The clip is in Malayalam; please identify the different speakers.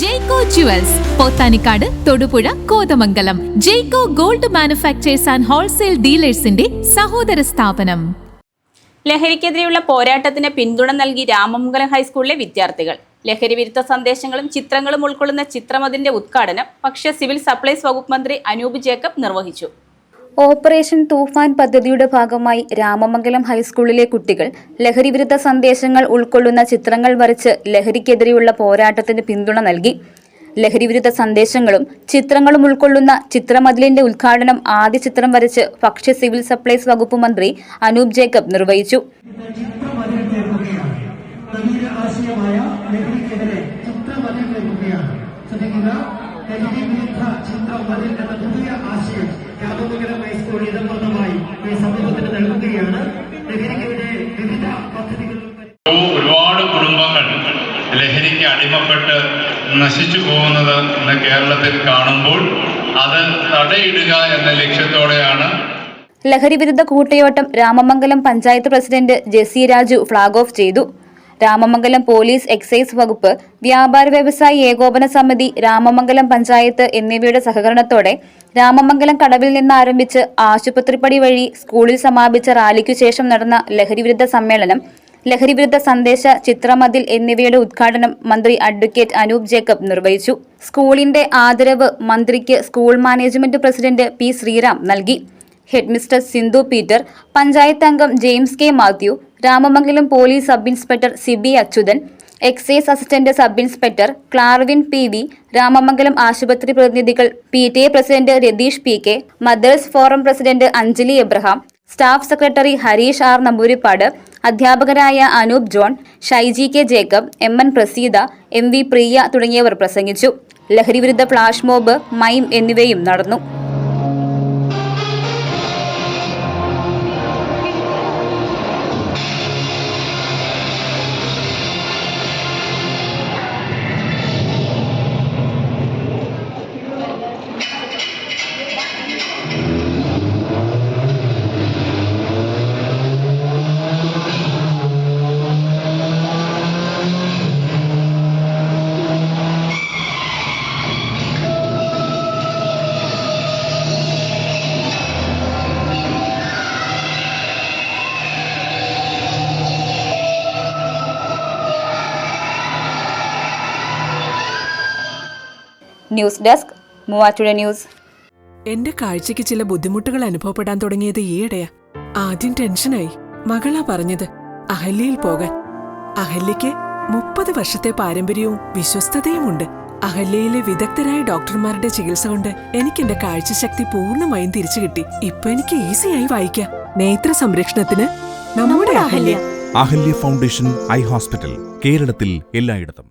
Speaker 1: ജെയ്കോ jewels Pothanikkad, Thodupuzha, Kothamangalam. Jaico gold manufactures and wholesale ഡീലേഴ്സിന്റെ സഹോദര സ്ഥാപനം.
Speaker 2: ലഹരിക്കെതിരെയുള്ള പോരാട്ടത്തിന് പിന്തുണ നൽകി രാമമംഗലം ഹൈസ്കൂളിലെ വിദ്യാർത്ഥികൾ. ലഹരി വിരുദ്ധ സന്ദേശങ്ങളും ചിത്രങ്ങളും ഉൾക്കൊള്ളുന്ന ചിത്രമതിലിന്റെ ഉദ്ഘാടനം ഭക്ഷ്യ സിവിൽ സപ്ലൈസ് വകുപ്പ് മന്ത്രി അനൂപ് ജേക്കബ് നിർവഹിച്ചു.
Speaker 3: ഓപ്പറേഷൻ തൂഫാൻ പദ്ധതിയുടെ ഭാഗമായി രാമമംഗലം ഹൈസ്കൂളിലെ കുട്ടികൾ ലഹരിവിരുദ്ധ സന്ദേശങ്ങൾ ഉൾക്കൊള്ളുന്ന ചിത്രങ്ങൾ വരച്ച് ലഹരിക്കെതിരെയുള്ള പോരാട്ടത്തിന് പിന്തുണ നൽകി. ലഹരിവിരുദ്ധ സന്ദേശങ്ങളും ചിത്രങ്ങളും ഉൾക്കൊള്ളുന്ന ചിത്രമതിലിന്റെ ഉദ്ഘാടനം ആദ്യ ചിത്രം വരച്ച് ഭക്ഷ്യ സിവിൽ സപ്ലൈസ് വകുപ്പ് മന്ത്രി അനൂപ് ജേക്കബ് നിർവഹിച്ചു.
Speaker 4: ഒരുപാട് കുടുംബങ്ങൾ ലഹരിക്ക് അടിമപ്പെട്ട് നശിച്ചു പോകുന്നത് ഇന്ന് കേരളത്തിൽ കാണുമ്പോൾ അത് തടയിടുക എന്ന ലക്ഷ്യത്തോടെയാണ്
Speaker 3: ലഹരിവിരുദ്ധ കൂട്ടയോട്ടം Ramamangalam panchayat president Jessy Raju flag off ചെയ്തു. രാമമംഗലം പോലീസ്, എക്സൈസ് വകുപ്പ്, വ്യാപാര വ്യവസായി ഏകോപന സമിതി, രാമമംഗലം പഞ്ചായത്ത് എന്നിവയുടെ സഹകരണത്തോടെ രാമമംഗലം കടവിൽ നിന്ന് ആരംഭിച്ച് ആശുപത്രിപ്പടി വഴി സ്കൂളിൽ സമാപിച്ച റാലിക്കു ശേഷം നടന്ന ലഹരിവിരുദ്ധ സമ്മേളനം, ലഹരിവിരുദ്ധ സന്ദേശ ചിത്രമതിൽ എന്നിവയുടെ ഉദ്ഘാടനം മന്ത്രി അഡ്വക്കേറ്റ് അനൂപ് ജേക്കബ് നിർവഹിച്ചു. സ്കൂളിന്റെ ആദരവ് മന്ത്രിക്ക് school management president P Sreeram നൽകി. ഹെഡ്മിസ്റ്റർ സിന്ധു പീറ്റർ, പഞ്ചായത്ത് അംഗം James K Mathew, Ramamangalam police sub inspector Siby Achuthan, excise assistant sub inspector Clarvin P V, Ramamangalam ആശുപത്രി പ്രതിനിധികൾ, PTA president Ratheesh PK, mothers forum president Anjali Abraham, staff secretary Hareesh R Namboodiripad, അധ്യാപകരായ Anoop John, Shaiji K Jacob, MN Praseetha, MV Priya തുടങ്ങിയവർ പ്രസംഗിച്ചു. ലഹരിവിരുദ്ധ ഫ്ലാഷ് മോബ്, മൈം എന്നിവയും നടന്നു. News desk, Muvattupuzha news.
Speaker 5: എന്റെ കാഴ്ചയ്ക്ക് ചില ബുദ്ധിമുട്ടുകൾ അനുഭവപ്പെടാൻ തുടങ്ങിയത് ഈയിടെയാ. ആദ്യം ടെൻഷനായി. മകളാ പറഞ്ഞത് അഹല്യയിൽ പോകാൻ. അഹല്യയ്ക്ക് 30 വർഷത്തെ പാരമ്പര്യവും വിശ്വസ്തതയുമുണ്ട്. അഹല്യയിലെ വിദഗ്ധരായ ഡോക്ടർമാരുടെ ചികിത്സ കൊണ്ട് എനിക്ക് എന്റെ കാഴ്ചശക്തി പൂർണ്ണമായും തിരിച്ചു കിട്ടി. ഇപ്പൊ എനിക്ക് ഈസിയായി വായിക്കാം. നേത്ര സംരക്ഷണത്തിന് നമ്മുടെ Ahalya.
Speaker 6: Ahalya foundation eye hospital, കേരളത്തിൽ എല്ലായിടത്തും.